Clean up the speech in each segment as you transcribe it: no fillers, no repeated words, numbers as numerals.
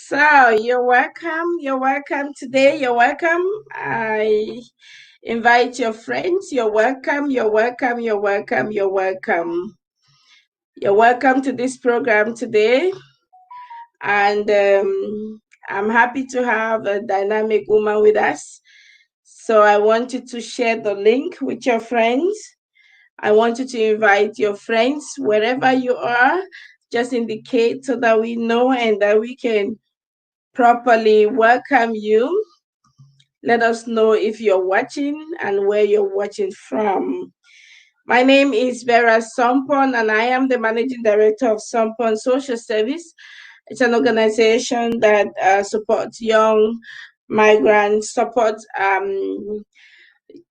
So you're welcome. You're welcome today. You're welcome. I invite your friends. You're welcome. You're welcome. You're welcome. You're welcome. You're welcome to this program today. And I'm happy to have a dynamic woman with us. So I want you to share the link with your friends. I want you to invite your friends wherever you are. Just indicate so that we know and that we can properly welcome you. Let us know if you're watching and where you're watching from. My name is Vera Sompon, and I am the Managing Director of Sompon Social Service. It's an organization that supports young migrants, supports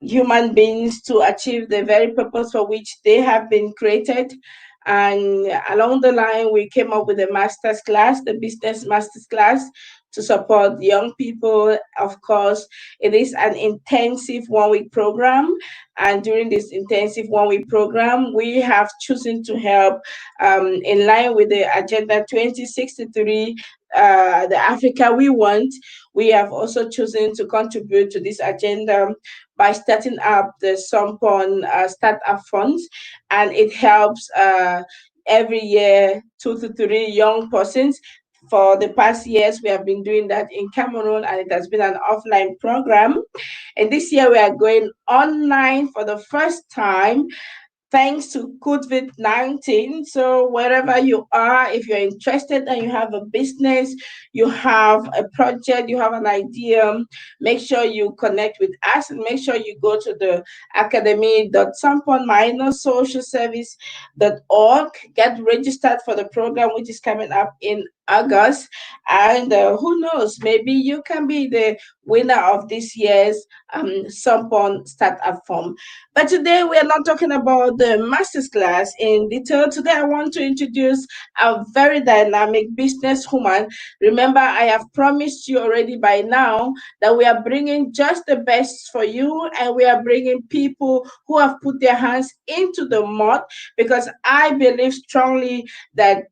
human beings to achieve the very purpose for which they have been created. And along the line, we came up with a master's class, the business master's class, to support young people. Of course, it is an intensive 1 week program. And during this intensive 1 week program, we have chosen to help in line with the Agenda 2063, the Africa we want. We have also chosen to contribute to this agenda by starting up the Sompon Startup Funds, and it helps every year 2 to 3 young persons. For the past years, we have been doing that in Cameroon, and it has been an offline program. And this year, we are going online for the first time thanks to COVID-19. So wherever you are, if you're interested and you have a business, you have a project, you have an idea, make sure you connect with us and make sure you go to the academy.samponminosocialservice.org, get registered for the program, which is coming up in August. And who knows, maybe you can be the winner of this year's Sampon Startup Form. But today we are not talking about the master's class in detail. Today I want to introduce a very dynamic businesswoman. Remember, I have promised you already by now that we are bringing just the best for you, and we are bringing people who have put their hands into the mud, because I believe strongly that,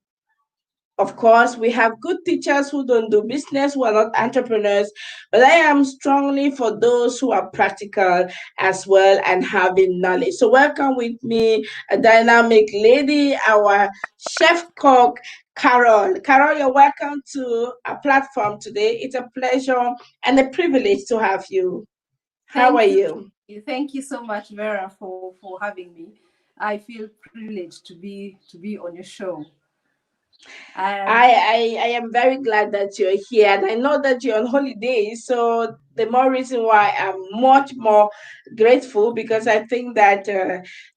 of course, we have good teachers who don't do business, who are not entrepreneurs, but I am strongly for those who are practical as well and having knowledge. So, welcome with me a dynamic lady, our chef cook, Carol. Carol, you're welcome to our platform today. It's a pleasure and a privilege to have you. How are you? Thank you so much, Vera, for having me. I feel privileged to be on your show. I am very glad that you're here, and I know that you're on holiday, so the more reason why I'm much more grateful, because I think that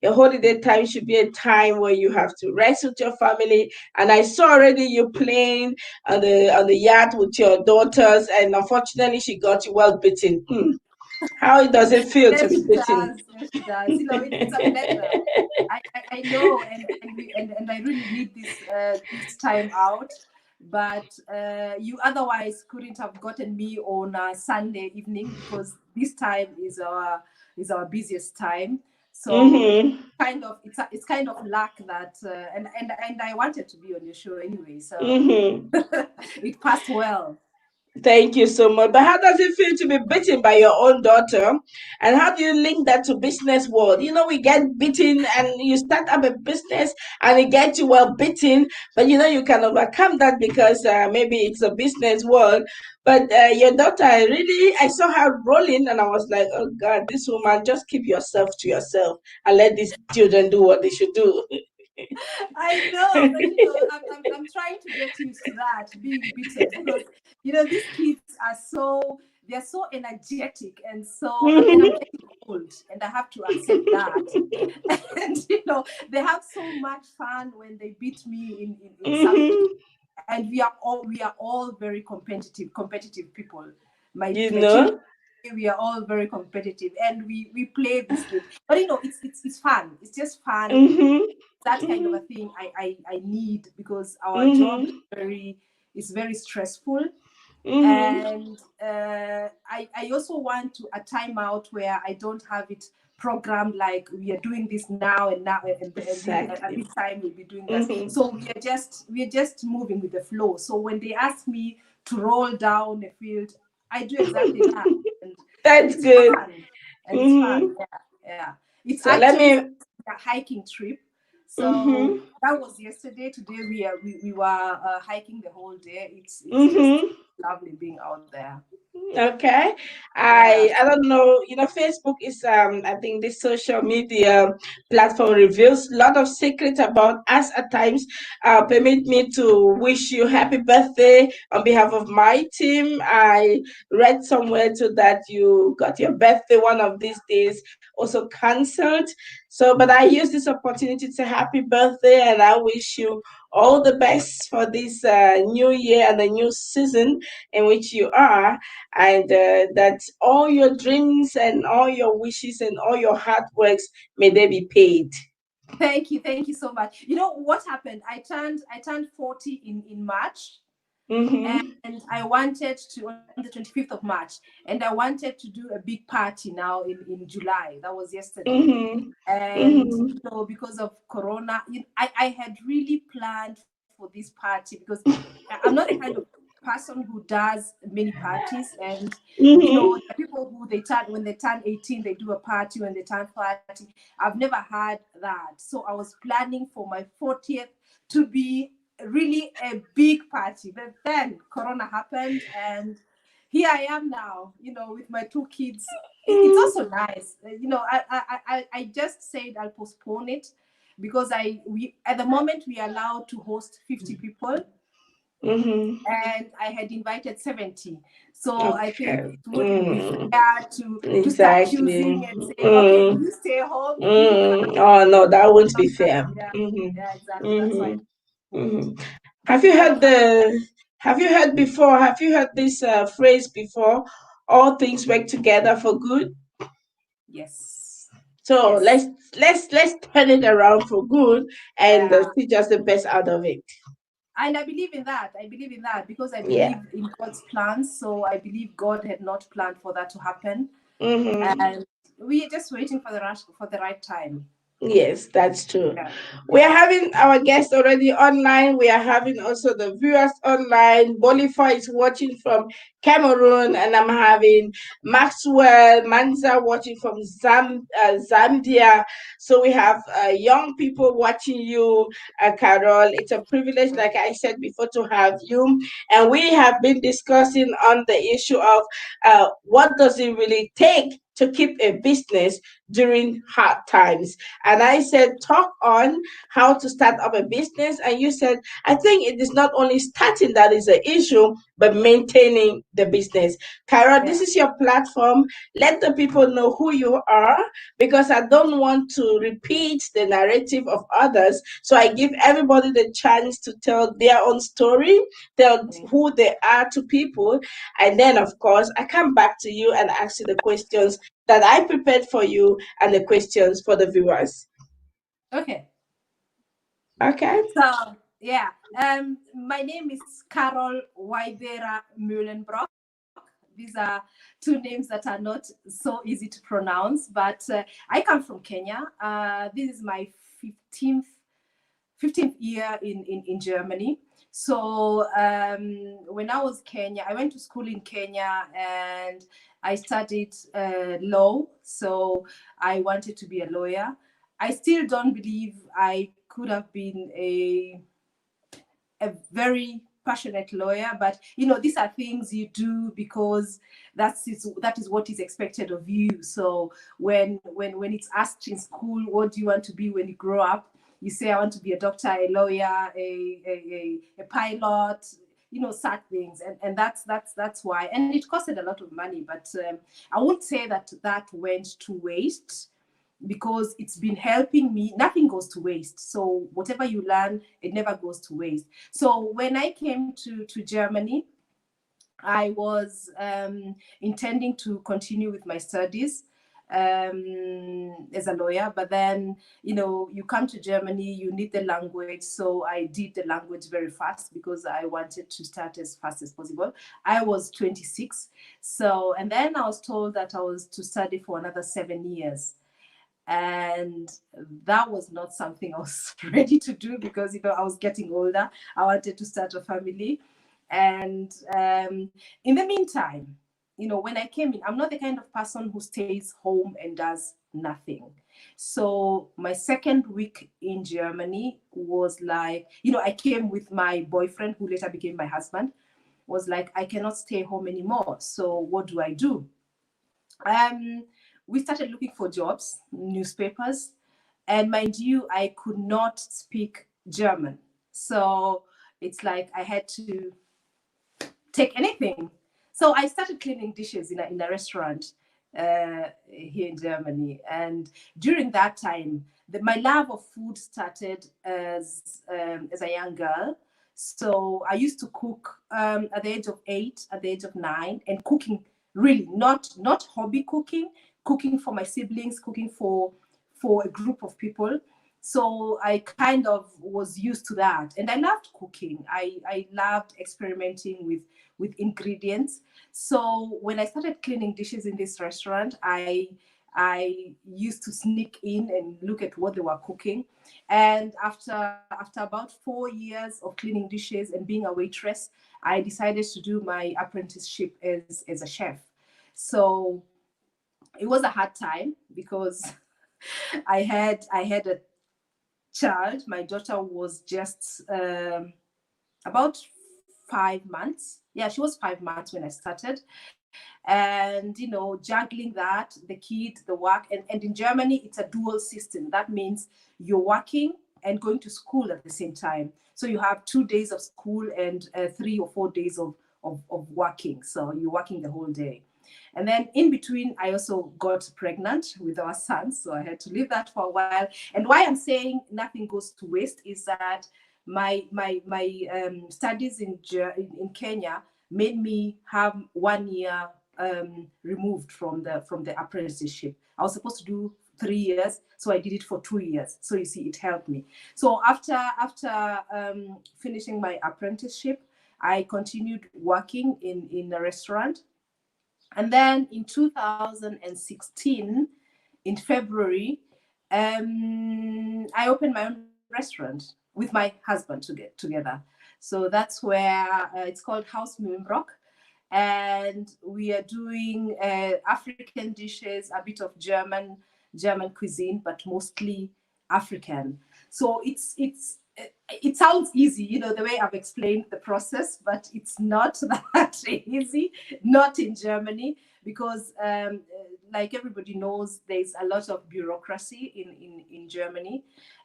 your holiday time should be a time where you have to rest with your family. And I saw already you playing on the yacht with your daughters, and unfortunately, she got you well beaten. How does it feel to Yes, be she beaten? does. Yes, she does. It's a pleasure. I know, and I really need this time out. But you otherwise couldn't have gotten me on a Sunday evening, because this time is our busiest time. So it's kind of luck that and I wanted to be on your show anyway. So it passed well. Thank you so much. But how does it feel to be beaten by your own daughter? And how do you link that to business world? You know, we get beaten and you start up a business and it gets you well beaten, but you know, you can overcome that because maybe it's a business world. But your daughter, I saw her rolling and I was like, oh God, this woman, just keep yourself to yourself and let these children do what they should do. I know, but I'm trying to get used to that, being beaten, because these kids are they're so energetic and and I'm getting old and I have to accept that. And they have so much fun when they beat me in something. And we are all very competitive people. My children, we are all very competitive, and we play this game. But it's fun. It's just fun. That kind of a thing I need, because our job is very stressful. And I also want a time out where I don't have it programmed, like we are doing this now and Exactly. at this time we'll be doing that. So we are just moving with the flow. So when they ask me to roll down a field. I do exactly that, and That's it's good. fun, and it's Mm-hmm. fun. Yeah. It's So let actually me. a hiking trip. So Mm-hmm. that was yesterday. Today we were hiking the whole day. It's just Mm-hmm. lovely being out there. Okay. Yeah. I don't know, Facebook is I think this social media platform reveals a lot of secrets about us at times. Permit me to wish you happy birthday on behalf of my team. I read somewhere too that you got your birthday one of these days also cancelled. So but I use this opportunity to say happy birthday, and I wish you all the best for this new year and the new season in which you are, and that all your dreams and all your wishes and all your hard works, may they be paid. Thank you so much. You know what happened? I turned 40 in March, Mm-hmm. and I wanted to, on the 25th of March, and I wanted to do a big party now in July. That was yesterday. Mm-hmm. And Mm-hmm. because of Corona, I had really planned for this party, because I'm not the kind of person who does many parties. And Mm-hmm. the people who they turn when they turn 18, they do a party. When they turn 30, I've never had that. So I was planning for my 40th to be really a big party. But then Corona happened, and here I am now, with my two kids. It's also nice. I just said I'll postpone it, because we at the moment we are allowed to host 50 people, Mm-hmm. and I had invited 70. So I think Okay. it wouldn't be fair to start choosing Exactly. and saying, okay, Mm. you stay home, you come. Mm. Oh no, that won't be Not fair. happen. Yeah, yeah, Mm-hmm. exactly. That's why I Mm-hmm. postponed it. Mm-hmm. Have But you I'm heard happy. the have you heard before? Have you heard this phrase before? All things work together for good. Yes, So yes, let's turn it around for good and yeah. see just the best out of it. And I believe in that. I believe in that, because I Yeah. believe in God's plans. So I believe God had not planned for that to happen, Mm-hmm. and we are just waiting for the right time. Yes, that's true. Yeah, We are yeah. having our guests already online. We are having also the viewers online. Bolifa is watching from Cameroon, and I'm having Maxwell Manza watching from Zambia. So we have young people watching you, Carol. It's a privilege, like I said before, to have you. And we have been discussing on the issue of what does it really take to keep a business during hard times. And I said, talk on how to start up a business. And you said, I think it is not only starting that is an issue, but maintaining the business. Kyra, this Yeah. is your platform. Let the people know who you are, because I don't want to repeat the narrative of others. So I give everybody the chance to tell their own story, tell Okay. who they are to people. And then, of course, I come back to you and ask you the questions that I prepared for you and the questions for the viewers. Okay. Okay. So yeah, my name is Carol Waibera Mühlenbrock. These are two names that are not so easy to pronounce, but I come from Kenya. This is my 15th 15th year in Germany. So when I was Kenya, I went to school in Kenya, and I studied law. So I wanted to be a lawyer. I still don't believe I could have been a very passionate lawyer, but these are things you do because that is what is expected of you. So when it's asked in school, what do you want to be when you grow up, you say, I want to be a doctor, a lawyer, a pilot, such things. And that's why. And it costed a lot of money, but I won't say that went to waste, because it's been helping me. Nothing goes to waste. So whatever you learn, it never goes to waste. So when I came to Germany, I was intending to continue with my studies as a lawyer. But then, you come to Germany, you need the language. So I did the language very fast, because I wanted to start as fast as possible. I was 26. So, and then I was told that I was to study for another 7 years. And that was not something I was ready to do, because I was getting older. I wanted to start a family. And in the meantime, when I came in, I'm not the kind of person who stays home and does nothing. So my second week in Germany was like, I came with my boyfriend, who later became my husband. Was like, I cannot stay home anymore. So what do I do? Um, we started looking for jobs, newspapers, and mind you, I could not speak German. So it's like I had to take anything. So I started cleaning dishes in a restaurant here in Germany. And during that time, my love of food started as a young girl. So I used to cook at the age of 8, at the age of 9, and cooking really not hobby cooking, cooking for my siblings, cooking for a group of people. So I kind of was used to that, and I loved cooking. I loved experimenting with ingredients. So when I started cleaning dishes in this restaurant, I used to sneak in and look at what they were cooking. And after about 4 years of cleaning dishes and being a waitress, I decided to do my apprenticeship as a chef. So it was a hard time because I had a child. My daughter was just about 5 months. Yeah, she was 5 months when I started. And, juggling that, the kid, the work. And in Germany, it's a dual system. That means you're working and going to school at the same time. So you have 2 days of school and 3 or 4 days of working. So you're working the whole day. And then in between, I also got pregnant with our son. So I had to leave that for a while. And why I'm saying nothing goes to waste is that my studies in Kenya made me have 1 year removed from the apprenticeship. I was supposed to do 3 years, so I did it for 2 years. So you see, it helped me. So after finishing my apprenticeship, I continued working in a restaurant. And then in 2016, in February, I opened my own restaurant with my husband to get together. So that's where it's called House Mühlenbrock. And we are doing African dishes, a bit of German cuisine, but mostly African. So it sounds easy, the way I've explained the process, but it's not that easy, not in Germany, because like everybody knows, there's a lot of bureaucracy in Germany,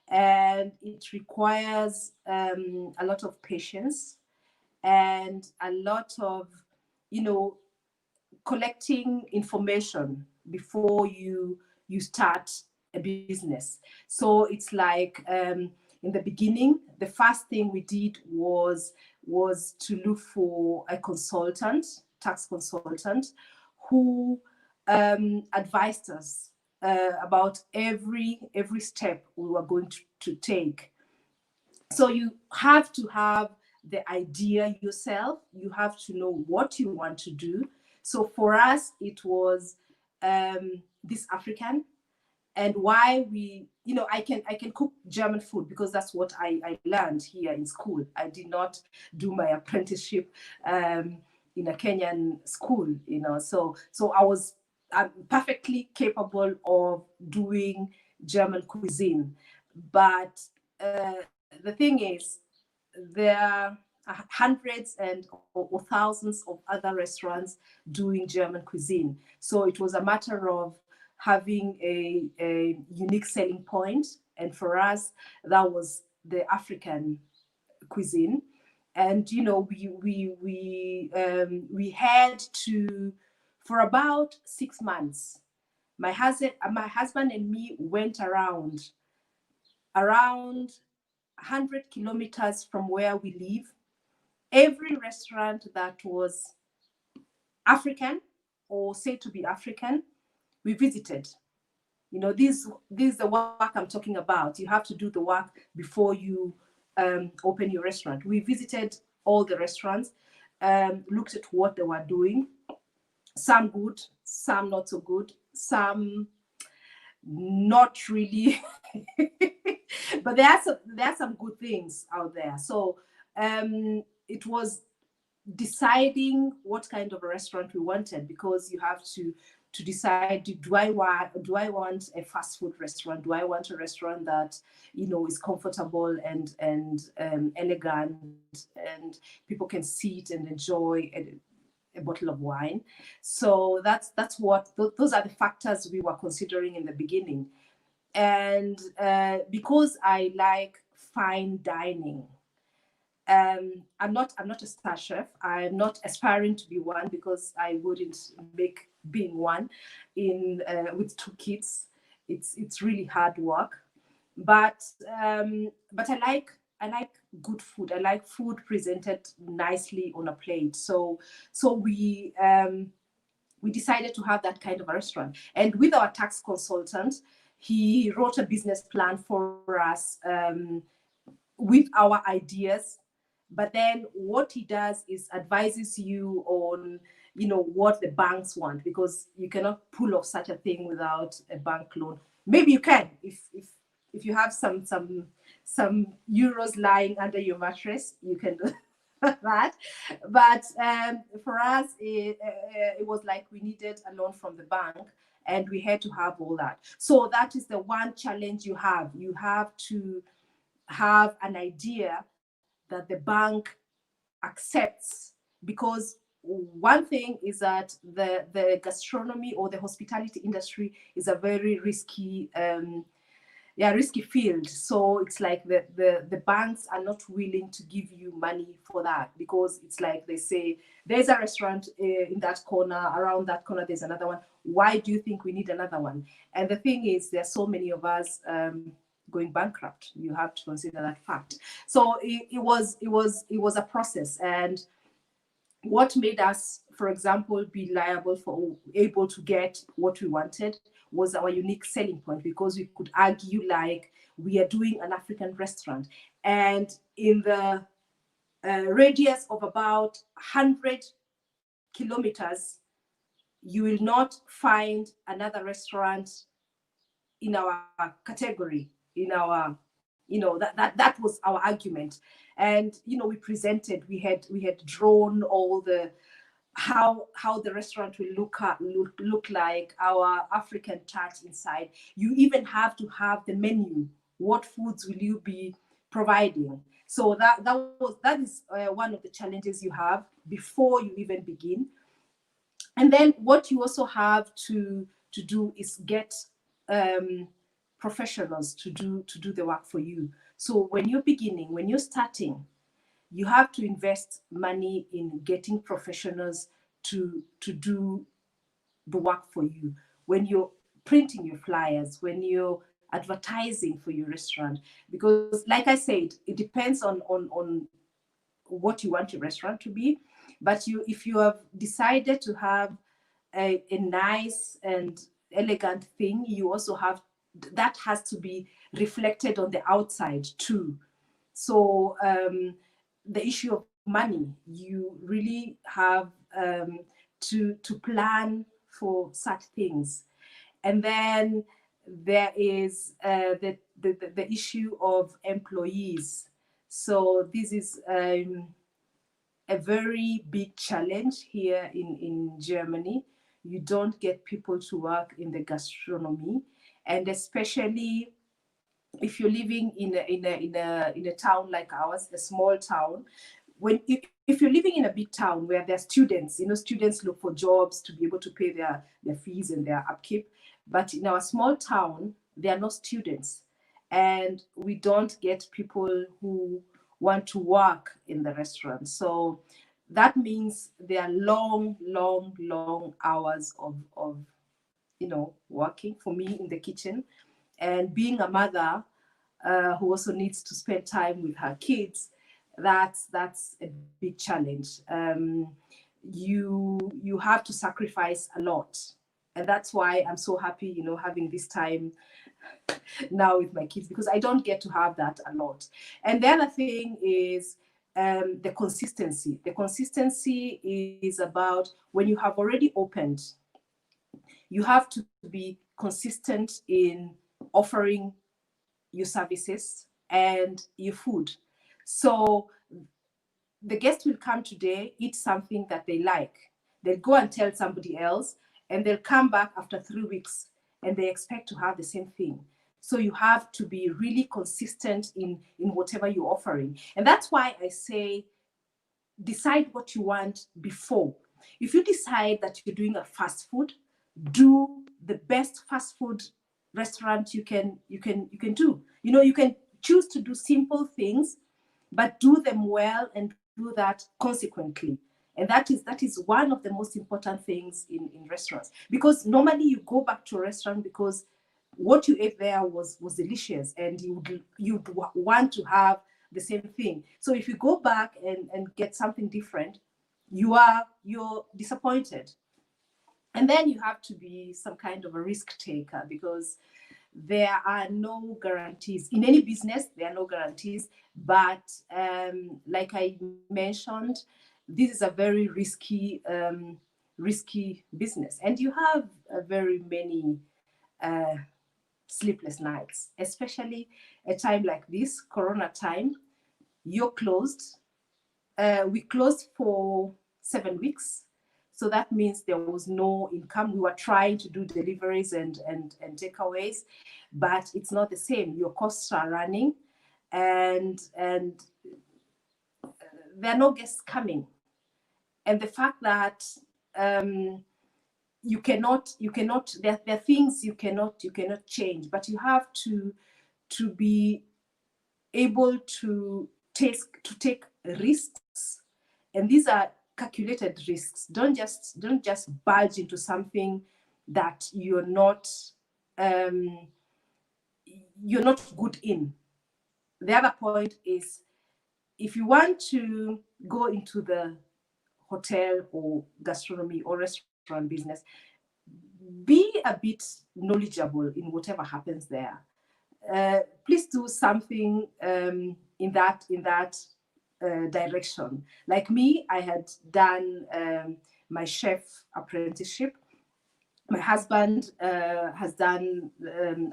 and it requires a lot of patience and a lot of, you know, collecting information before you start a business. So it's like in the beginning, the first thing we did was to look for a consultant, tax consultant, who advised us about every step we were going to take. So you have to have the idea yourself. You have to know what you want to do. So for us, it was this African, and why we, I can cook German food because that's what I learned here in school. I did not do my apprenticeship in a Kenyan school, So I'm perfectly capable of doing German cuisine, but the thing is, there are hundreds or thousands of other restaurants doing German cuisine. So it was a matter of having a unique selling point. And for us, that was the African cuisine. And we had to, for about 6 months, my husband and me went around 100 kilometers from where we live. Every restaurant that was African or said to be African, we visited. This is the work I'm talking about. You have to do the work before you open your restaurant. We visited all the restaurants, looked at what they were doing. Some good, some not so good, some not really. But there are some good things out there. So it was deciding what kind of a restaurant we wanted, because you have to decide, do I want a fast food restaurant, do I want a restaurant that is comfortable and elegant, and people can sit and enjoy a bottle of wine. So those are the factors we were considering in the beginning. And because I like fine dining, I'm not a star chef. I'm not aspiring to be one, because I wouldn't make being one in with two kids. It's really hard work, but I like good food. I like food presented nicely on a plate. So we decided to have that kind of a restaurant. And with our tax consultant, he wrote a business plan for us, with our ideas. But then what he does is advises you on what the banks want, because you cannot pull off such a thing without a bank loan. Maybe you can, if you have some euros lying under your mattress, you can do that. But for us, it was like we needed a loan from the bank, and we had to have all that. So that is the one challenge you have. You have to have an idea that the bank accepts, because one thing is that the gastronomy or the hospitality industry is a very risky field. So it's like the banks are not willing to give you money for that, because it's like they say, there's a restaurant in that corner, around that corner there's another one, why do you think we need another one? And the thing is, there's so many of us going bankrupt. You have to consider that fact. So it was a process. And what made us, for example, be liable for able to get what we wanted was our unique selling point, because we could argue like we are doing an African restaurant, and in the radius of about 100 kilometers, you will not find another restaurant in our category, in our that was our argument. And we presented, we had drawn all the how the restaurant will look like, our African touch inside. You even have to have the menu. What foods will you be providing? So that is one of the challenges you have before you even begin. And then what you also have to do is get um, professionals to do the work for you. So when you're beginning, when you're starting, you have to invest money in getting professionals to do the work for you. When you're printing your flyers, when you're advertising for your restaurant, because like I said, it depends on what you want your restaurant to be. But if you have decided to have a nice and elegant thing, you also have that has to be reflected on the outside too. So the issue of money, you really have to plan for such things. And then there is the issue of employees. So this is a very big challenge here in Germany. You don't get people to work in the gastronomy, and especially if you're living in a town like ours, a small town. If you're living in a big town where there's students, students look for jobs to be able to pay their fees and their upkeep. But in our small town, there are no students, and we don't get people who want to work in the restaurant. So that means there are long, long, long hours of working for me in the kitchen. And being a mother who also needs to spend time with her kids, that's a big challenge. You have to sacrifice a lot, and that's why I'm so happy, having this time now with my kids, because I don't get to have that a lot. And the other thing is the consistency. The consistency is about when you have already opened, you have to be consistent in offering your services and your food. So the guest will come today, eat something that they like. They'll go and tell somebody else, and they'll come back after 3 weeks and they expect to have the same thing. So you have to be really consistent in whatever you're offering. And that's why I say decide what you want before. If you decide that you're doing a fast food, do the best fast food restaurant you can do. You can choose to do simple things, but do them well and do that consequently. And that is one of the most important things in restaurants, because normally you go back to a restaurant because what you ate there was delicious, and you'd want to have the same thing. So if you go back and get something different, you're disappointed. And then you have to be some kind of a risk taker, because there are no guarantees in any business. There are no guarantees, but like I mentioned, this is a very risky business, and you have very many uh, sleepless nights, especially a time like this, Corona time. You're closed. We closed for 7 weeks. So that means there was no income. We were trying to do deliveries and takeaways, but it's not the same. Your costs are running, and there are no guests coming. And the fact that there are things you cannot change, but you have to be able to take risks, and these are calculated risks. Don't just bulge into something that you're not good in. The other point is, if you want to go into the hotel or gastronomy or restaurant business, be a bit knowledgeable in whatever happens there. Please do something in that direction. Like me, I had done my chef apprenticeship. My husband has done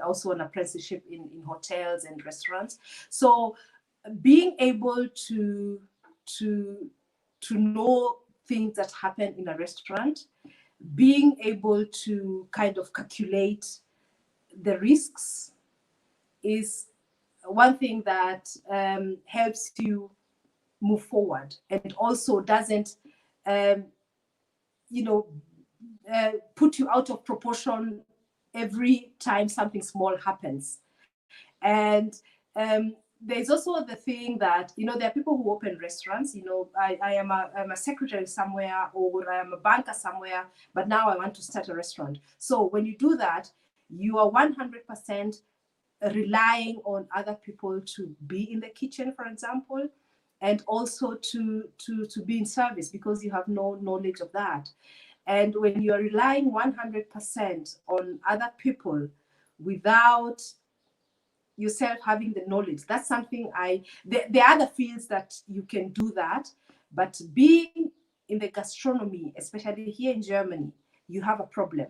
also an apprenticeship in hotels and restaurants. So being able to know things that happen in a restaurant, being able to kind of calculate the risks, is one thing that helps you move forward, and also doesn't you know put you out of proportion every time something small happens. And there's also the thing that, there are people who open restaurants. I'm a secretary somewhere, or I am a banker somewhere, but now I want to start a restaurant. So when you do that, you are 100% relying on other people to be in the kitchen, for example, and also to be in service, because you have no knowledge of that. And when you are relying 100% on other people without yourself having the knowledge, that's something there are other fields that you can do that, but being in the gastronomy, especially here in Germany, you have a problem,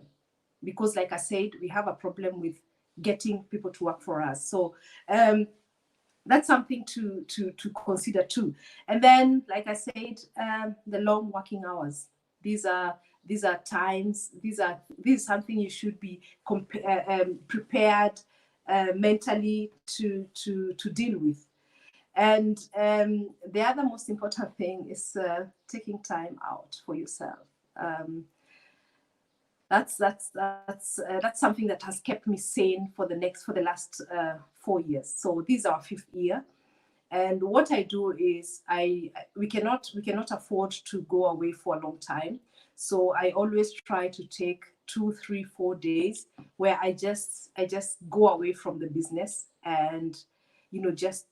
because like I said, we have a problem with getting people to work for us. So that's something to consider too. And then, like I said, the long working hours. These are times. This is something you should be prepared mentally to deal with. And the other most important thing is taking time out for yourself. That's something that has kept me sane for the last 4 years. So this is our 5th year, and what I do is we cannot afford to go away for a long time. So I always try to take 2, 3, 4 days where I just go away from the business, and just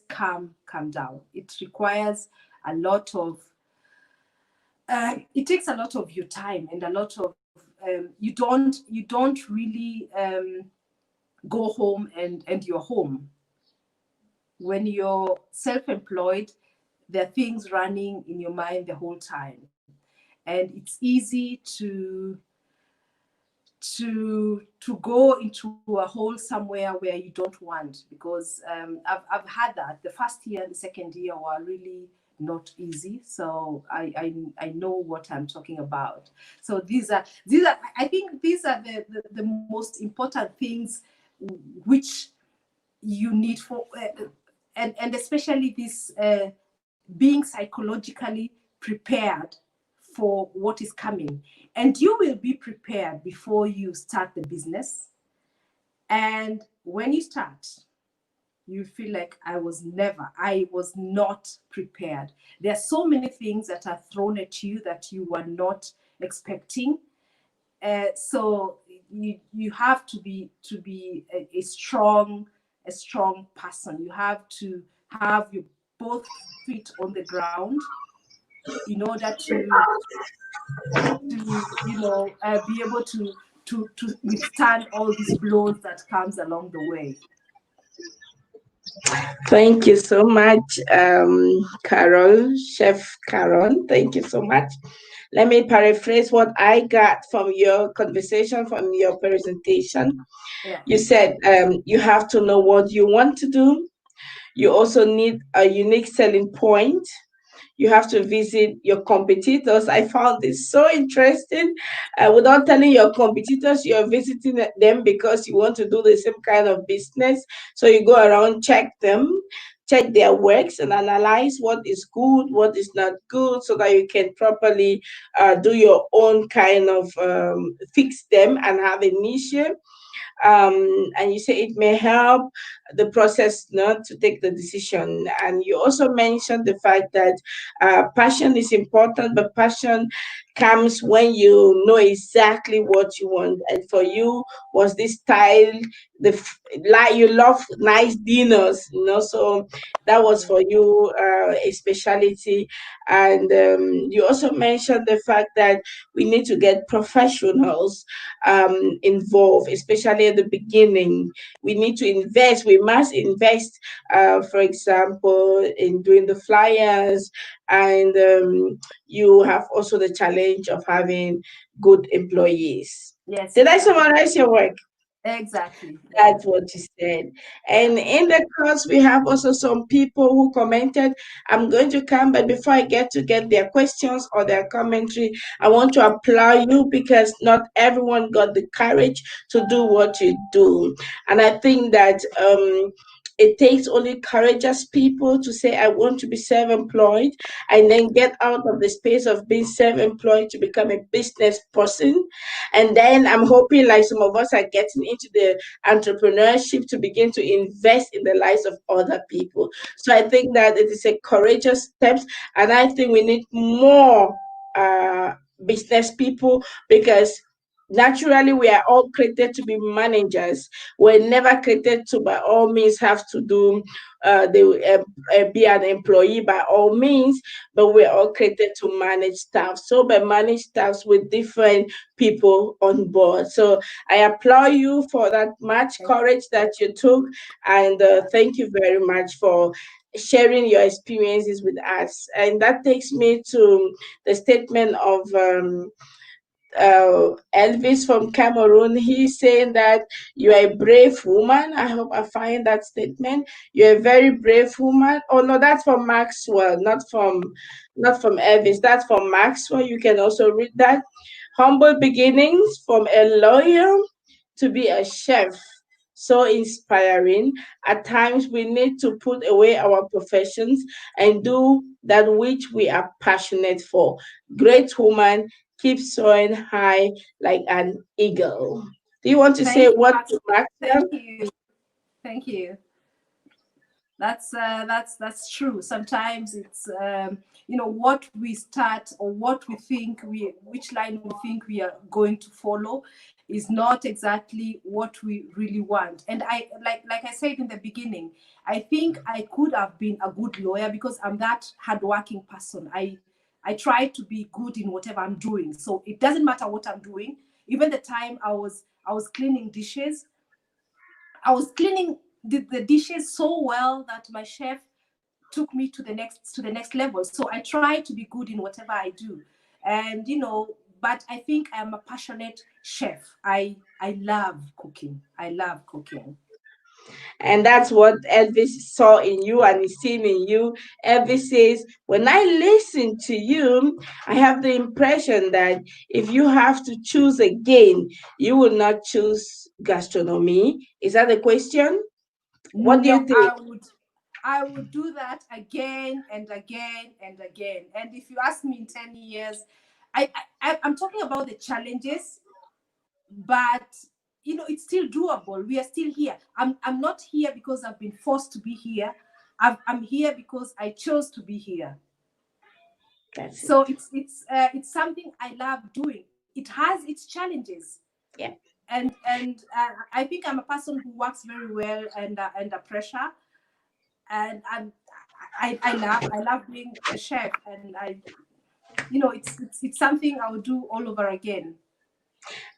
calm down. It requires a lot of it takes a lot of your time, and a lot of you don't really go home and you're home. When you're self-employed, there are things running in your mind the whole time, and it's easy to to go into a hole somewhere where you don't want, because I've had that. The first year and the second year were really not easy, so I know what I'm talking about. So these are I think these are the most important things which you need for and especially this being psychologically prepared for what is coming. And you will be prepared before you start the business. And when you start, you feel like I was not prepared. There are so many things that are thrown at you that you were not expecting. So you have to be a strong person. You have to have your both feet on the ground in order to be able to withstand all these blows that comes along the way. Thank you so much, Carol, Chef Carol. Thank you so much. Let me paraphrase what I got from your conversation, from your presentation. Yeah. You said you have to know what you want to do. You also need a unique selling point. You have to visit your competitors. I found this so interesting. Without telling your competitors, you're visiting them because you want to do the same kind of business. So you go around, check them, check their works, and analyze what is good, what is not good, so that you can properly do your own kind of fix them and have a niche. And you say it may help the process not to take the decision. And you also mentioned the fact that passion is important, but passion comes when you know exactly what you want. And for you, was this style like you love nice dinners, so that was for you a specialty. And you also mentioned the fact that we need to get professionals involved, especially at the beginning. We need to invest. We must invest, for example, in doing the flyers, and you have also the challenge of having good employees. Yes, Did I exactly. summarize your work? Exactly. Yeah. That's what you said. Yeah. And in the course, we have also some people who commented. I'm going to come, but before I get their questions or their commentary, I want to applaud you because not everyone got the courage to do what you do. And I think that it takes only courageous people to say, I want to be self employed, and then get out of the space of being self employed to become a business person. And then I'm hoping, like some of us are getting into the entrepreneurship to begin to invest in the lives of other people. So I think that it is a courageous step, and I think we need more business people because naturally we are all created to be managers. We're never created to by all means have to do be an employee by all means, but we're all created to manage staff. So by manage staffs with different people on board. So I applaud you for that much Thank courage that you took, and thank you very much for sharing your experiences with us. And that takes me to the statement of Elvis from Cameroon. He's saying that you are a brave woman. I hope I find that statement. You're a very brave woman. Oh no, that's from Maxwell, not from Elvis. That's from Maxwell. You can also read that. Humble beginnings from a lawyer to be a chef. So inspiring. At times, we need to put away our professions and do that which we are passionate for. Great woman, keep soaring high like an eagle. Do you want to say thank you, what to Maxwell. Maxwell? Thank you. Thank you. That's true. Sometimes it's what we start or what we think which line we think we are going to follow is not exactly what we really want. And I like I said in the beginning, I think I could have been a good lawyer because I'm that hardworking person. I try to be good in whatever I'm doing. So it doesn't matter what I'm doing. Even the time I was cleaning dishes, I was cleaning the dishes so well that my chef took me to the next level. So I try to be good in whatever I do. And but I think I'm a passionate chef. I love cooking. I love cooking. And that's what Elvis saw in you and is seen in you. Elvis says, when I listen to you, I have the impression that if you have to choose again, you will not choose gastronomy. Is that the question? What do No, you think? I would do that again and again and again. And if you ask me in 10 years, I'm talking about the challenges, but it's still doable. We are still here. I'm not here because I've been forced to be here. I'm here because I chose to be here. That's So it. it's something I love doing. It has its challenges, Yeah. and I think I'm a person who works very well under pressure, and I love being a chef, and it's something I would do all over again.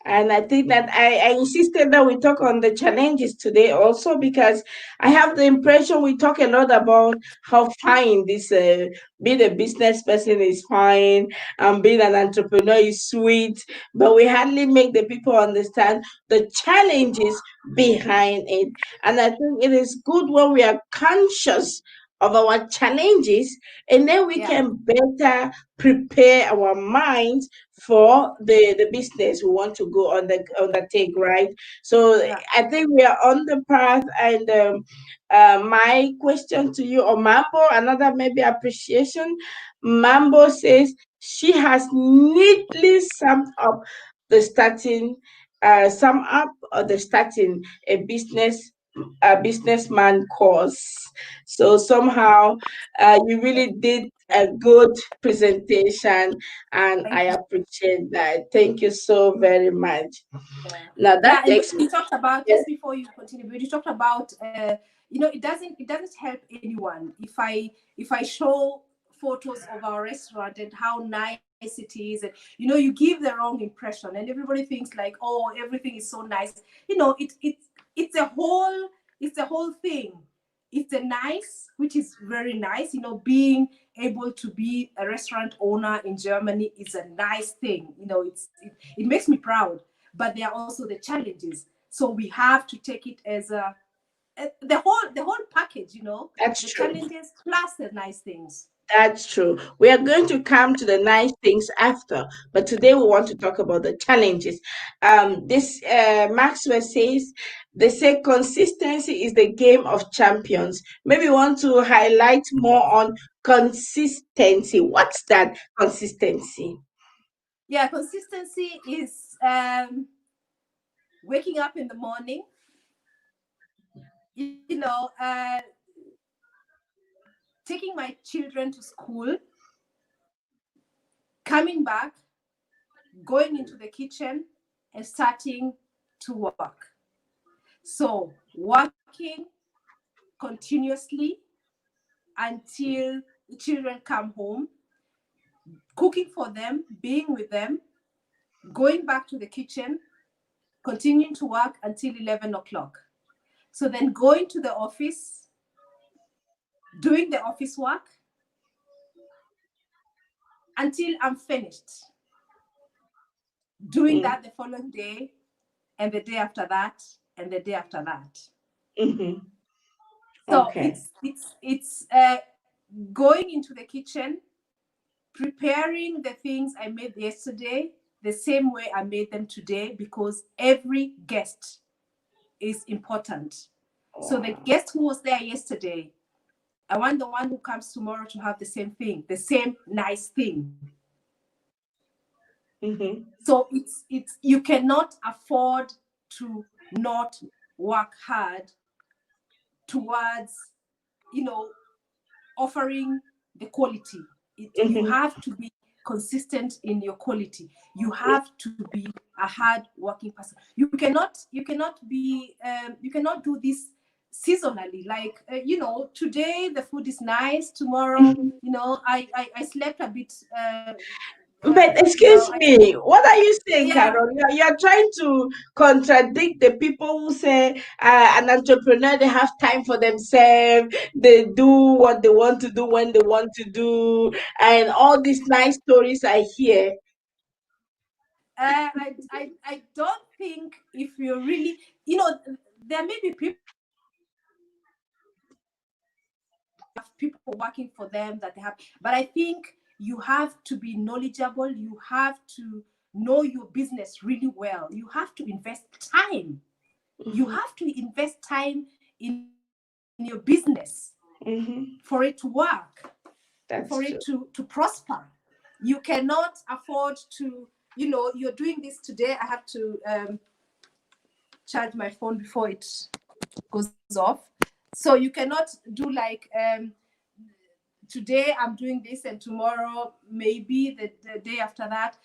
And I think that I insisted that we talk on the challenges today also because I have the impression we talk a lot about how fine this being a business person is fine and being an entrepreneur is sweet, but we hardly make the people understand the challenges behind it. And I think it is good when we are conscious of our challenges and then we Yeah, can better prepare our minds for the business we want to go on the undertake, right? So yeah. I think we are on the path. And my question to you, or Mambo, another maybe appreciation. Mambo says she has neatly summed up the starting, sum up or the starting a businessman course. So somehow you really did a good presentation, and I Thank you. appreciate that. Thank you so very much. Yeah, Now that yeah. And when takes me. you talked about, Yeah. just before you continue, when you talked about, it doesn't help anyone if I show photos of our restaurant and how nice it is, and you give the wrong impression, and everybody thinks like, oh, everything is so nice. It's a whole it's a whole thing. It's a nice, which is very nice. Being able to be a restaurant owner in Germany is a nice thing. It makes me proud. But there are also the challenges. So we have to take it as the whole package. That's The true. challenges plus the nice things. That's true. We are going to come to the nice things after, but today we want to talk about the challenges. This Maxwell says they say consistency is the game of champions. Maybe you want to highlight more on consistency. What's that consistency? Yeah, consistency is waking up in the morning, taking my children to school, coming back, going into the kitchen, and starting to work. So working continuously until the children come home, cooking for them, being with them, going back to the kitchen, continuing to work until 11 o'clock. So then going to the office, doing the office work until I'm finished. Doing Mm, that the following day, and the day after that, and the day after that. mhm. So Okay. it's going into the kitchen, preparing the things I made yesterday the same way I made them today, because every guest is important. So the Wow. guest who was there yesterday, I want the one who comes tomorrow to have the same thing, the same nice thing. Mhm. So it's you cannot afford to not work hard towards, you know, offering the quality. You Mhm. have to be consistent in your quality. You have to be a hard working person. You cannot do this seasonally, like today the food is nice, tomorrow Mhm. I slept a bit, But excuse I me, what are you saying, yeah. Carol? You are trying to contradict the people who say an entrepreneur, they have time for themselves, they do what they want to do when they want to do, and all these nice stories I hear. I don't think if you're really, you know, there may be people have people working for them that they have, but I think you have to be knowledgeable. You have to know your business really well. You have to invest time. You Mm-hmm. have to invest time in your business Mm-hmm. for it to work, for That's it true. to prosper. You cannot afford to, you know, you're doing this today. I have to charge my phone before it goes off. So you cannot do like today I'm doing this and tomorrow maybe the day after that.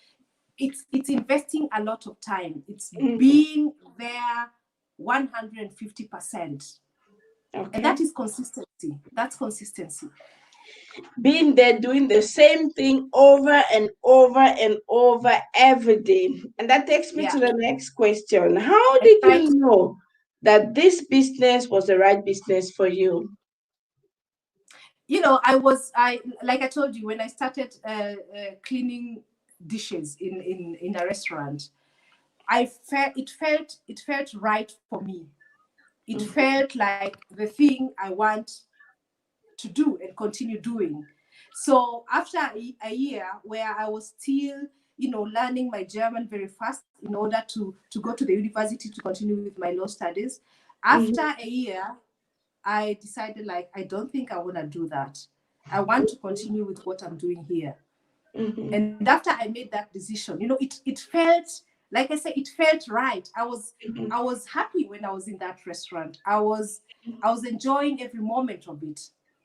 It's investing a lot of time. It's Mm-hmm. being there 150%. And Okay. that is consistency. That's consistency. Being there doing the same thing over and over and over every day. And that takes me Yeah. to the next question. How I did try you to, know that this business was the right business for you? you know, I like I told you when I started cleaning dishes in a restaurant, it felt right for me. It Mm-hmm. felt like the thing I want to do and continue doing. So after a year where I was still, you know, learning my German very fast in order to go to the university to continue with my law studies, after Mm-hmm. a year, I decided like I don't think I want to do that. I want to continue with what I'm doing here. Mm-hmm. And after I made that decision, you know, it felt like I said, it felt right. I was happy when I was in that restaurant. I was enjoying every moment of it.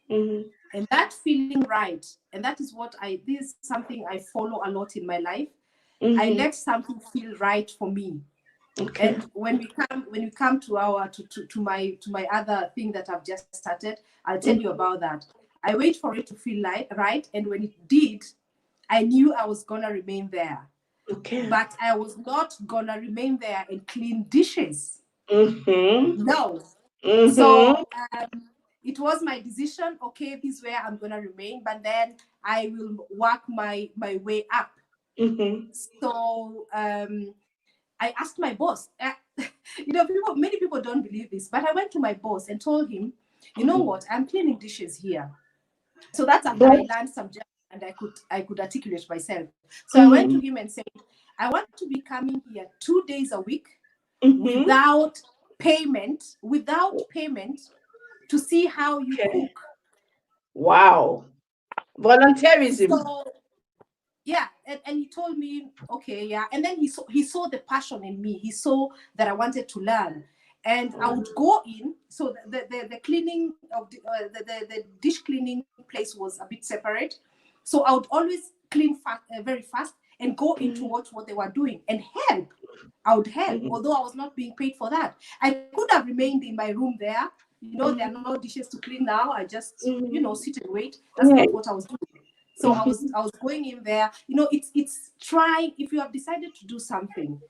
Mm-hmm. And that feeling right, and that is what I this is something I follow a lot in my life. I Mm-hmm. let something feel right for me. Okay. And when we come to our to my other thing that I've just started, I'll tell you Mm-hmm. about that. I wait for it to feel like right, and when it did, I knew I was gonna remain there. Okay. But I was not gonna remain there and clean dishes. Mm-hmm. No. Mm-hmm. So it was my decision. Okay, this is where I'm gonna remain, but then I will work my way up. Mm-hmm. So I asked my boss. You know, many people don't believe this, but I went to my boss and told him, you know Mm-hmm. what, I'm cleaning dishes here. So that's after I But learned some German and I could articulate myself. So I went to mm-hmm. him and said, I want to be coming here 2 days a week Mm-hmm. without payment to see how you Okay. cook. Wow. Volunteerism. So yeah, and he told me, okay, yeah. And then he saw the passion in me. He saw that I wanted to learn. And I would go in. So the cleaning of the dish cleaning place was a bit separate. So I would always clean very fast and go into Mm-hmm. what they were doing and help. I would help, Mm-hmm. although I was not being paid for that. I could have remained in my room there. You know, there are no dishes to clean now. I just, Mm-hmm. sit and wait. That's not Yeah. what I was doing. So I was Mm-hmm. I was going in there. You know, it's trying. If you have decided to do something,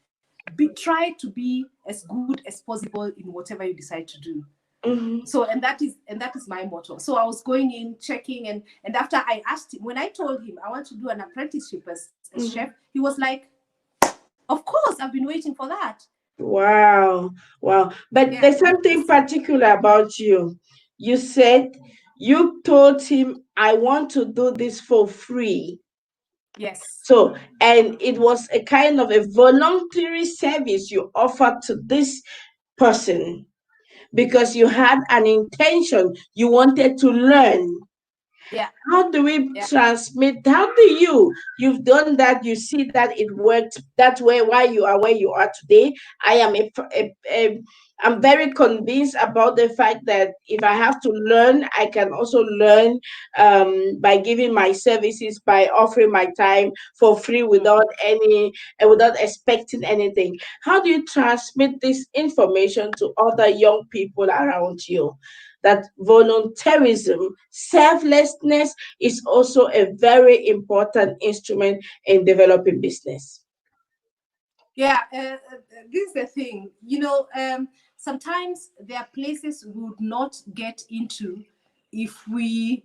try to be as good as possible in whatever you decide to do. Mm-hmm. So and that is my motto. So I was going in, checking, and after I asked him, when I told him I want to do an apprenticeship as chef, Mm-hmm. he was like, "Of course, I've been waiting for that." Wow. Wow. But Yeah. there's something particular about you. You said you told him, I want to do this for free. Yes. So, and it was a kind of a voluntary service you offered to this person because you had an intention, you wanted to learn. Yeah. How do we Yeah. transmit? How do you've done that, you see that it worked that way, why you are where you are today? I am I'm very convinced about the fact that if I have to learn, I can also learn by giving my services, by offering my time for free without any without expecting anything. How do you transmit this information to other young people around you, that volunteerism, selflessness is also a very important instrument in developing business? Yeah, this is the thing. Sometimes there are places we would not get into if we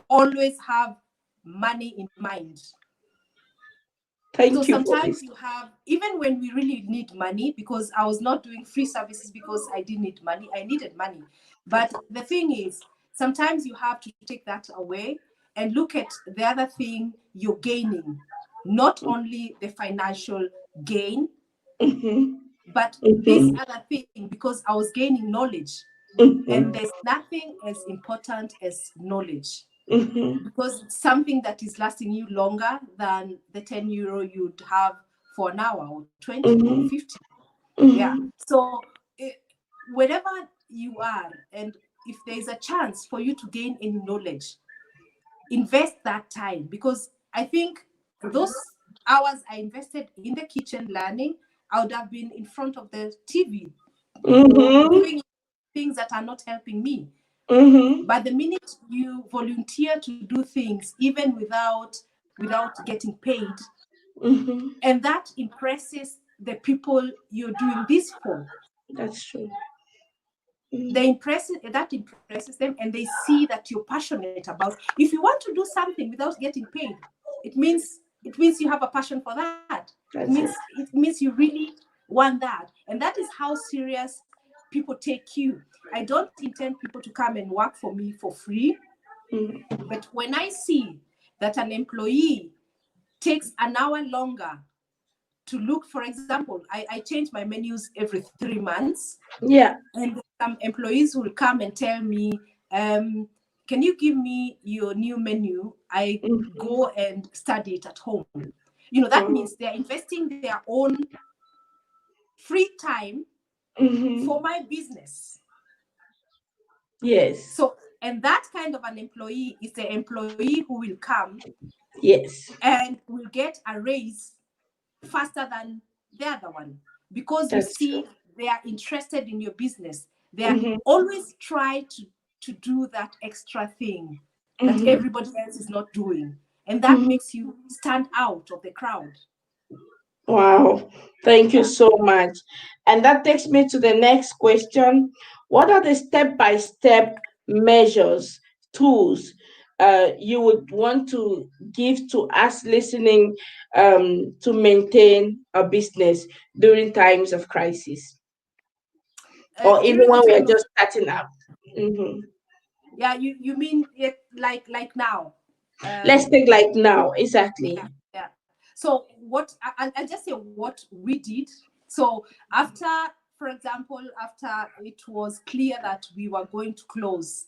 always have money in mind. Thank So you for this. sometimes you have, even when we really need money, because I was not doing free services because I didn't need money, I needed money. But the thing is, sometimes you have to take that away and look at the other thing you're gaining, not only the financial gain, Mm-hmm. but this Mm-hmm. other thing, because I was gaining knowledge. And Mm-hmm. there's nothing as important as knowledge, Mm-hmm. because it's something that is lasting you longer than the 10 euro you'd have for an hour, or 20 or Mm-hmm. 50. Yeah. Mm-hmm. So wherever you are, and if there's a chance for you to gain any knowledge, invest that time, because I think those hours I invested in the kitchen learning, I would have been in front of the TV or Mm-hmm. doing things that are not helping me. Mm-hmm. But the minute you volunteer to do things, even without getting paid, Mm-hmm. and that impresses the people you're doing this for, That's true. that impresses them, and they see that you're passionate about. If you want to do something without getting paid, it means you have a passion for that. it That's means it. it means you really want that, and that is how serious people take you. I don't intend people to come and work for me for free. Mm-hmm. But when I see that an employee takes an hour longer to look, for example, I change my menus every 3 months, Yeah. and some employees will come and tell me, can you give me your new menu? I Mm-hmm. go and study it at home. That Oh. means they're investing their own free time Mm-hmm. for my business. Yes. So, and that kind of an employee is the employee who will come Yes. and will get a raise faster than the other one, because you That's true. see they are interested in your business. They are Mm-hmm. always try to do that extra thing that Mm-hmm. everybody else is not doing, and that Mm-hmm. makes you stand out of the crowd. Wow. Thank you Yeah. so much. And that takes me to the next question. What are the step-by-step measures, tools you would want to give to us listening to maintain a business during times of crisis, or even During the when we are time of, just starting up? Mhm. yeah, you mean it like now. Let's um take like now, exactly. yeah, yeah. So what I'll just say what we did. So after, for example, after it was clear that we were going to close,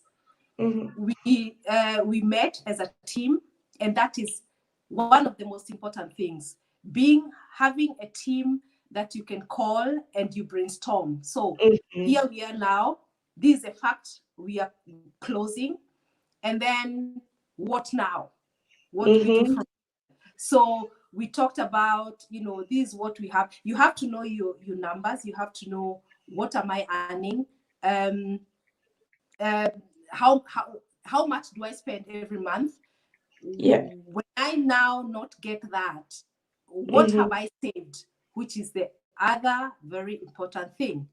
Mhm. we met as a team, and that is one of the most important things, having a team that you can call and you brainstorm. So Mhm. here we are now, this is a fact, we are closing, and then what now, what do we do from? Mhm. So we talked about, this is what we have. You have to know your numbers. You have to know, what am I earning? Um, uh, how much do I spend every month? Yeah. When I now not get that, what have Mhm. I saved? Which is the other very important thing,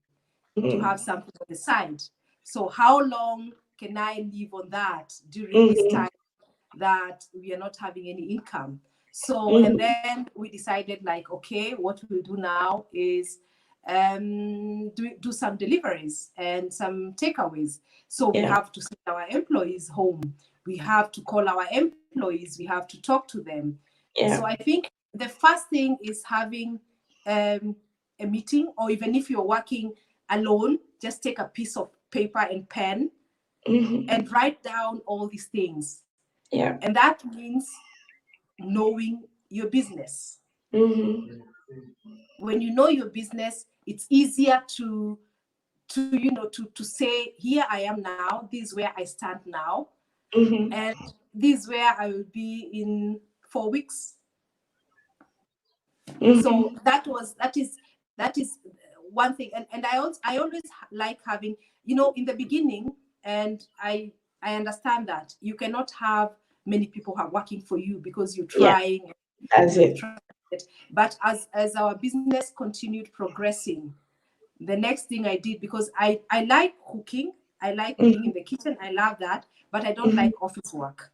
to have Mhm. something on the side. So how long can I live on that during this Mhm. time that we are not having any income? So, and Mhm. then we decided, like, okay, what we'll do now is do some deliveries and some takeaways. So we Yeah. have to send our employees home. We have to call our employees. We have to talk to them. So Yeah. I think the first thing is having um, a meeting, or even if you're working alone, just take a piece of paper and pen Mhm. and write down all these things. Yeah. And that means knowing your business. Mhm. When you know your business, it's easier to say, here I am now, this is where I stand now, Mhm. and this is where I will be in 4 weeks. So Mhm. that is one thing. And I always like having, in the beginning, and I understand that you cannot have many people who are working for you, because you're Yeah. trying, That's you're it. trying it. But as our business continued progressing, the next thing I did, because I like cooking, I like being in Mhm. the kitchen, I love that, but I don't Mhm. like office work.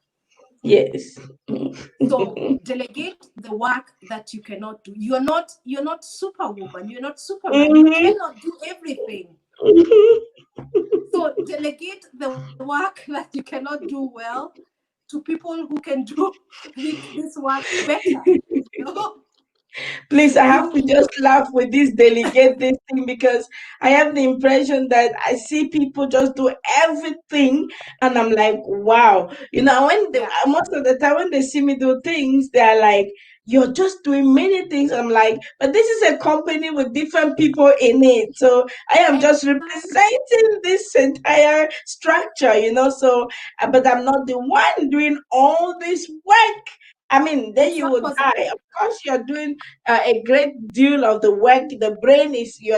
Yes. So delegate the work that you cannot do. You're not superwoman, you're not superman, you Mhm. cannot do everything. Mhm. So delegate the work that you cannot do well to people who can do this work better. You know? Please, I have to You just laugh with this delegate this thing because I have the impression that I see people just do everything, and I'm like, wow. When yeah, most of the time when they see me do things, they're like, "You're just doing many things." I'm like, but this is a company with different people in it, so I am just exactly. representing this entire structure. So, but I'm not the one doing all this work. I mean, then It's you not would possible. die. Of course, you're doing a great deal of the work. You're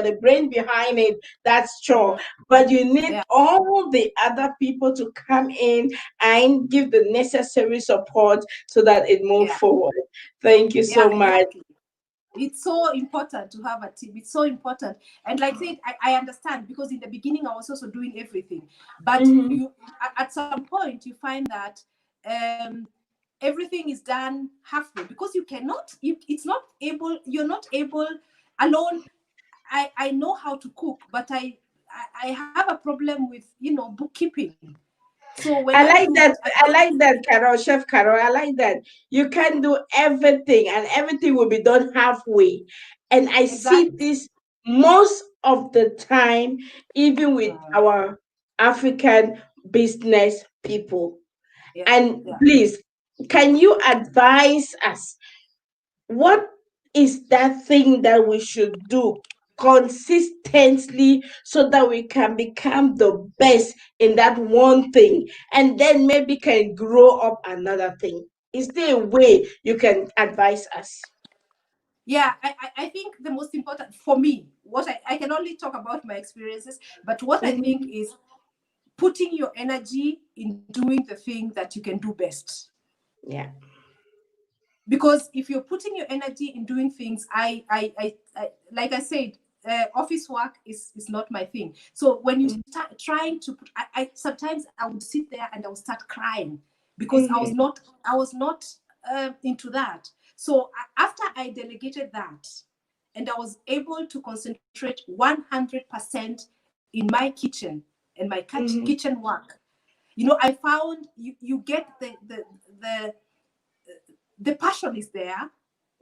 the brain behind it. That's true. Mm, But you need yeah, all the other people to come in and give the necessary support so that it moves yeah, forward. Thank you so yeah, much. exactly. It's so important to have a team. It's so important. And like I said, I understand, because in the beginning I was also doing everything. But Hmm. you at some point you find that um, everything is done halfway, because you're not able alone. I know how to cook, but I have a problem with bookkeeping. So when I I do like it, that. I I don't. like that, Carol, Chef Carol. I like that. You can do everything, and everything will be done halfway. And I see Exactly. this most of the time, even with Mm, our African business people. yeah, And yeah. please, can you advise us what is that thing that we should do consistently so that we can become the best in that one thing and then maybe can grow up another thing? Is there a way you can advise us? Yeah, I think the most important for me, what I can only talk about my experiences, but what I think Mhm. is putting your energy in doing the thing that you can do best. Yeah. Because if you're putting your energy in doing things, I like I said, office work is not my thing. So when you start trying to put, I sometimes I would sit there and I would start crying, because Mm-hmm. I was not into that. So after I delegated that, and I was able to concentrate 100% in my kitchen and my Mm-hmm. kitchen work, I found you get the the passion is there,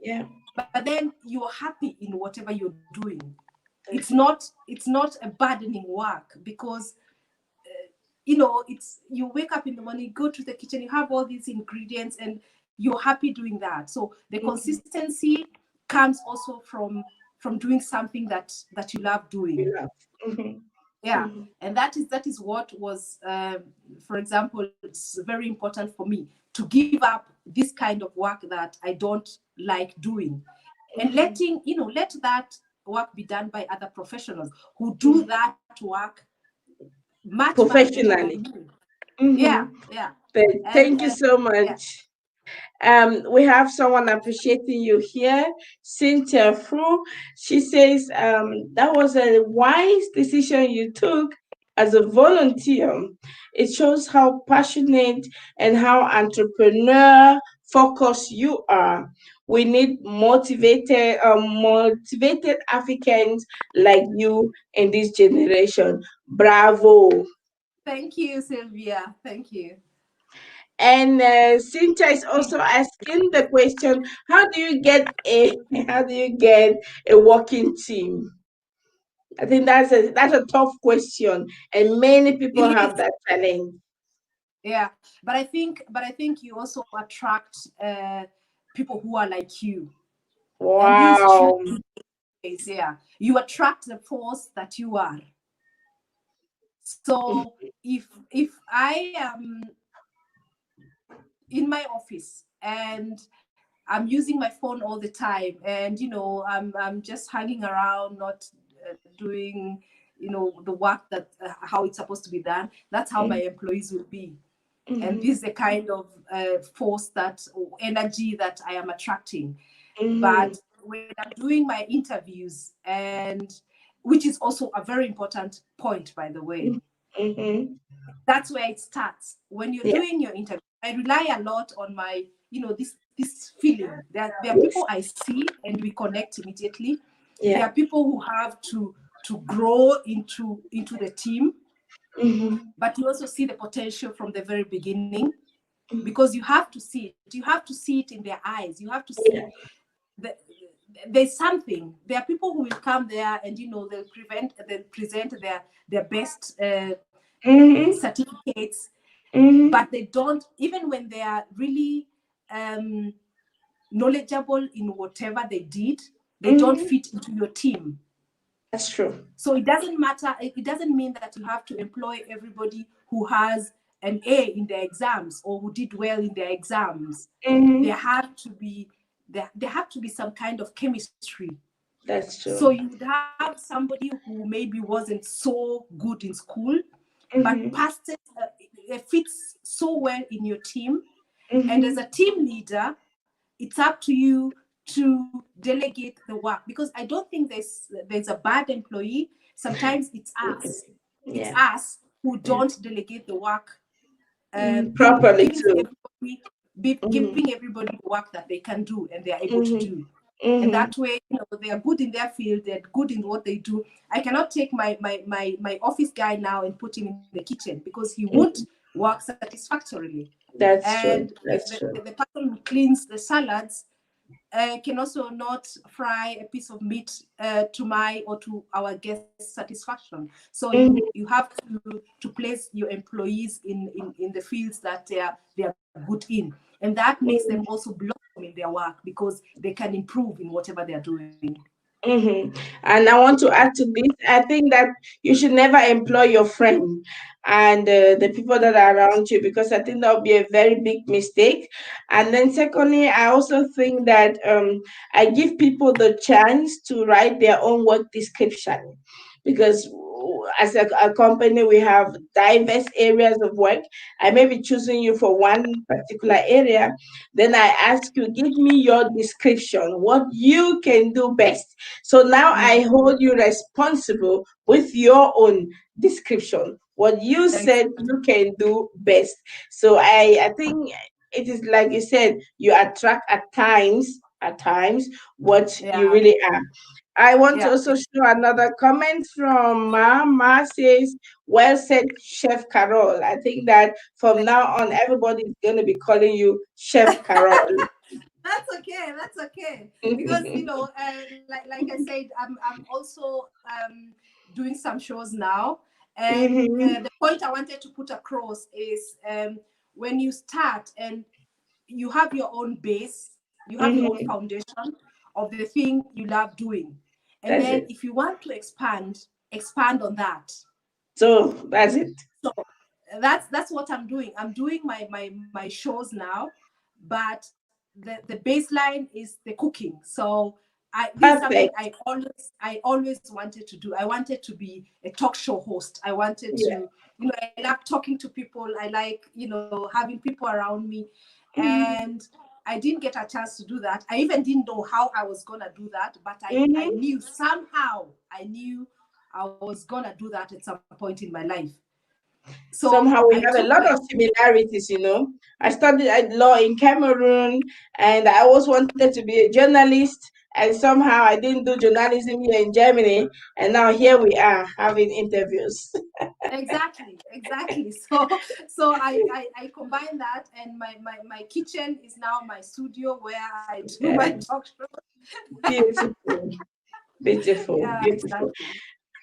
Yeah. but then you're happy in whatever you're doing. That's it. It's not a burdening work, because it's you wake up in the morning, go to the kitchen, you have all these ingredients, and you're happy doing that. So the Mm-hmm. consistency comes also from doing something that you love We doing. love. Mm-hmm. Yeah. Mm-hmm. And that is what was for example, it's very important for me to give up this kind of work that I don't like doing, and Mm-hmm. let that work be done by other professionals who do Mm-hmm. that work much better than Professionally. me. Yeah, Mm-hmm. yeah. Thank you And so yeah. much. We have someone appreciating you here, Cynthia Fru. She says that was a wise decision you took as a volunteer. It shows how passionate and how entrepreneur focused you are. We need motivated Africans like you in this generation. Bravo. Thank you, Sylvia. Thank you. And Cynthia is also asking the question: How do you get a how do you get a working team? I think that's a tough question, and many people It have is. that challenge. Yeah, but I think you also attract people who are like you, and this is true. Wow. Yeah, you attract the force that you are. So if I am in my office and I'm using my phone all the time, and I'm just hanging around, not doing the work that how it's supposed to be done, that's how my employees will be. And Mm-hmm. this is the kind of force that or energy that I am attracting. Mm-hmm. But when I'm doing my interviews, and which is also a very important point, by the way, Mm-hmm. that's where it starts. When you're Yeah. doing your interview, rely a lot on my, this feeling. There are Yes. people I see and we connect immediately. There Yeah. are people who have to grow into the team, Mm-hmm. but you also see the potential from the very beginning, because you have to see it. You have to see it in their eyes. You have to Yeah. see the, there's something. There are people who will come there and they'll present their best Mm-hmm. certificates, Mm-hmm. but they don't, even when they are really um, knowledgeable in whatever they did, they don't Mm-hmm. fit into your team. That's true. So it doesn't matter. It doesn't mean that you have to employ everybody who has an A in their exams or who did well in their exams. There Mm-hmm. have to be there have to be some kind of chemistry. That's So true. you would have somebody who maybe wasn't so good in school, but Mm-hmm. passed it fits so well in your team. And as a Mm-hmm. team leader, it's up to you to delegate the work, because I don't think there's a bad employee. Sometimes it's Yeah. us who Yeah. don't delegate the work, Properly giving too. everybody Mm-hmm. giving everybody the work that they can do and they are able to Mm-hmm. do. And Mm-hmm. that way, they are good in their field, they're good in what they do. I cannot take my office guy now and put him in the kitchen, because he won't Mm-hmm. work satisfactorily. That's And true. That's true. the person who cleans the salads can also not fry a piece of meat to my or to our guests' satisfaction. So you Mm-hmm. have to place your employees in the fields that they are good in, and that makes them Mm-hmm. also blossom in their work, because they can improve in whatever they are doing. Mm-hmm. And I want to add to this. I think that you should never employ your friend and the people that are around you, because I think that would be a very big mistake. And then, secondly, I also think that I give people the chance to write their own work description, because as a company, we have diverse areas of work. I may be choosing you for one particular area. Then I ask you, give me your description, what you can do best. So now I Mm. hold you responsible with your own description, what you said Exactly. you can do best. So I think it is like you said, you attract at times what you Yeah. really are. I want to Yeah. also show another comment from Ma. Ma says, well said, Chef Carol. I think that from now on, everybody is going to be calling you Chef Carol. That's okay. That's okay. Because like I said, I'm also doing some shows now, and Mhm, the point I wanted to put across is, when you start and you have your own base, you have your own mhm. foundation of the thing you love doing, and That's then it. if you want to expand on that. So that's it. So that's what I'm doing. I'm doing my shows now, but the baseline is the cooking. So this is something Perfect. I always wanted to do. I wanted to be a talk show host. I wanted Yeah. to, I love talking to people. I like, having people around me. Mhm, And I didn't get a chance to do that. I even didn't know how I was gonna do that, but I mhm. knew somehow, I was gonna do that at some point in my life. So Somehow I we have a took lot of similarities. I studied law in Cameroon, and I always wanted to be a journalist. And somehow I didn't do journalism here in Germany, and now here we are having interviews. exactly. So I combine that, and my kitchen is now my studio where I do my Yeah, talk show. beautiful, beautiful, Yeah, beautiful. exactly.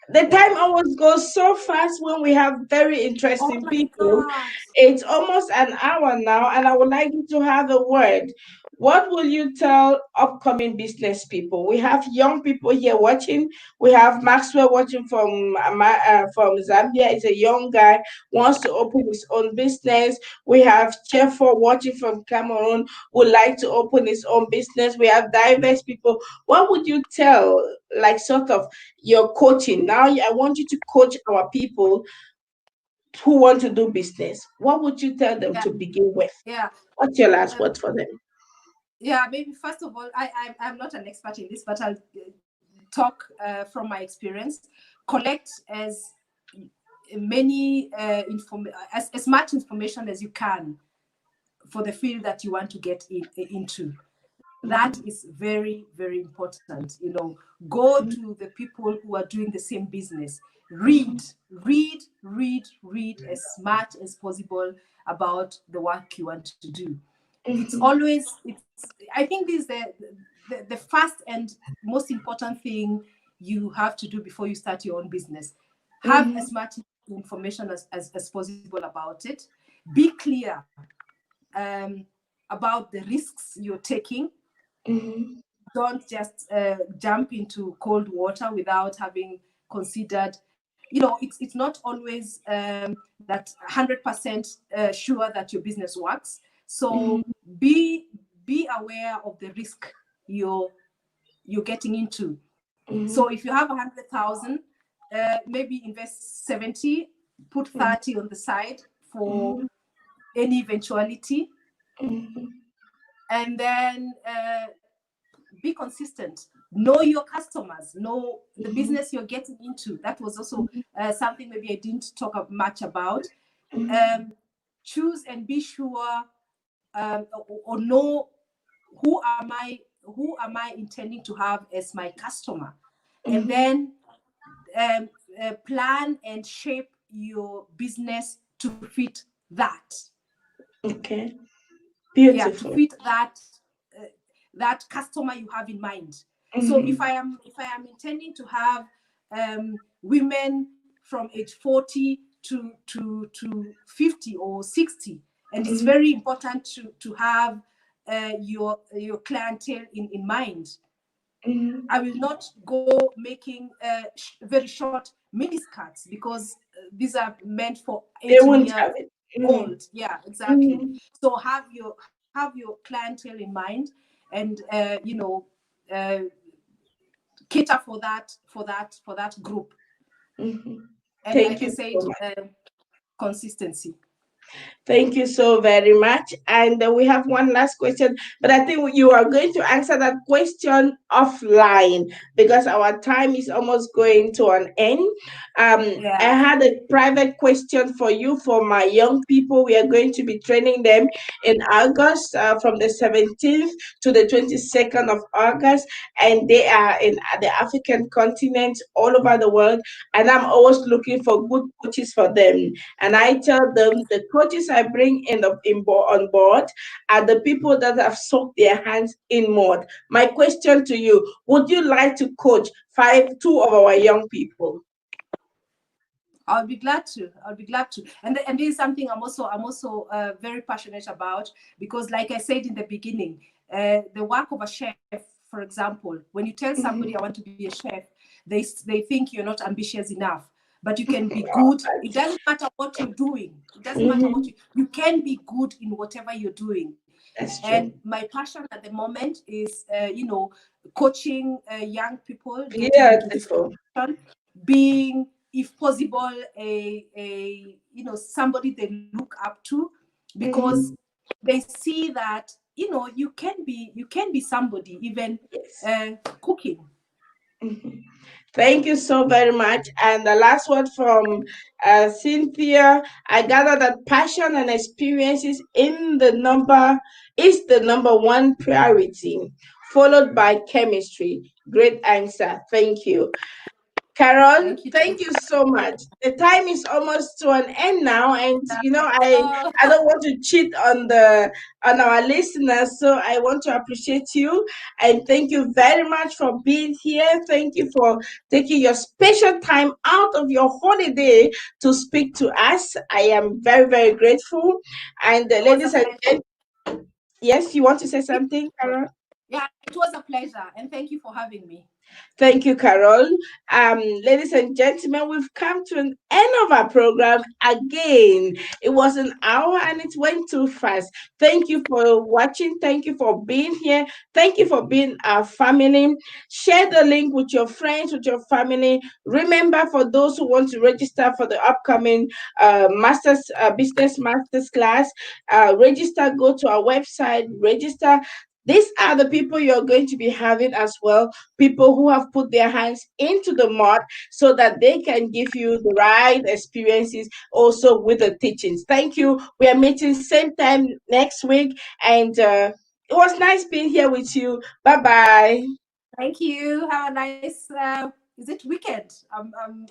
The Yeah. time always goes so fast when we have very Oh interesting my people. God. It's almost an hour now, and I would like you to have a word. What will you tell upcoming business people? We have young people here watching. We have Maxwell watching from Zambia. He's a young guy, wants to open his own business. We have Chefo watching from Cameroon, would like to open his own business. We have diverse people. What would you tell, like sort of your coaching? Now, I want you to coach our people who want to do business. What would you tell them Yeah. to begin with? Yeah. What's your last Um, word for them? yeah. Maybe first of all, I'm not an expert in this, but I'll talk from my experience. Collect as much information as you can for the field that you want to get into. That is very, very important. Go to the people who are doing the same business. Read as much as possible about the work you want to do. I think this is the first and most important thing you have to do before you start your own business. Have as much information as possible about it. Be clear about the risks you're taking. Don't just jump into cold water without having considered. It's not always that 100% sure that your business works. So be aware of the risk you're getting into. So if you have 100,000, maybe invest 70, put 30 on the side for any eventuality, and then be consistent. Know your customers, know the business you're getting into. That was also something maybe I didn't talk much about. Choose and be sure, or know who am I intending to have as my customer, and then plan and shape your business to fit that. Okay, beautiful. Yeah, to fit that customer you have in mind. So if I am intending to have women from age 40 to 50 or 60, and it's very important to have your clientele in mind. I will not go making very short mini skirts, because these are meant for 18-year-old. Yeah, exactly. So have your clientele in mind, and cater for that group. And Thank like I you said, so much. consistency. Thank you so very much. And we have one last question, but I think you are going to answer that question offline because our time is almost going to an end. I Yeah. had a private question for you for my young people. We are going to be training them in August, from the 17th to the 22nd of August, and they are in the African continent, all over the world. And I'm always looking for good coaches for them. And I tell them the coaches I bring on board are the people that have soaked their hands in mud. My question to you: would you like to coach two of our young people? I'll be glad to. And this is something I'm also very passionate about, because, like I said in the beginning, the work of a chef, for example, when you tell somebody I want to be a chef, they think you're not ambitious enough. But you can be good. It doesn't matter what you're doing. It doesn't matter what you can be good in whatever you're doing. That's true. And my passion at the moment is, coaching young people, getting into this Beautiful. profession, being, if possible, somebody they look up to, because they see that you can be somebody, even Yes. cooking. Thank you so very much. And the last word from Cynthia: I gather that passion and experiences is the number one priority, followed by chemistry. Great answer. Thank you. Carol, Thank you. thank you so much. The time is almost to an end now, and Oh, I don't want to cheat on our listeners, so I want to appreciate you and thank you very much for being here. Thank you for taking your special time out of your holiday to speak to us. I am very, very grateful. And it was a ladies and pleasure. gentlemen, yes, you want to say something, Carol? Yeah, it was a pleasure, and thank you for having me. Thank you, Carol. Ladies and gentlemen, we've come to an end of our program again. It was an hour and it went too fast. Thank you for watching. Thank you for being here. Thank you for being our family. Share the link with your friends, with your family. Remember, for those who want to register for the upcoming business masters class, register. Go to our website, register. These are the people you're going to be having as well, people who have put their hands into the mud so that they can give you the right experiences also with the teachings. Thank you. We are meeting same time next week, and it was nice being here with you. Bye bye. Thank you. Have a nice is it weekend? I'm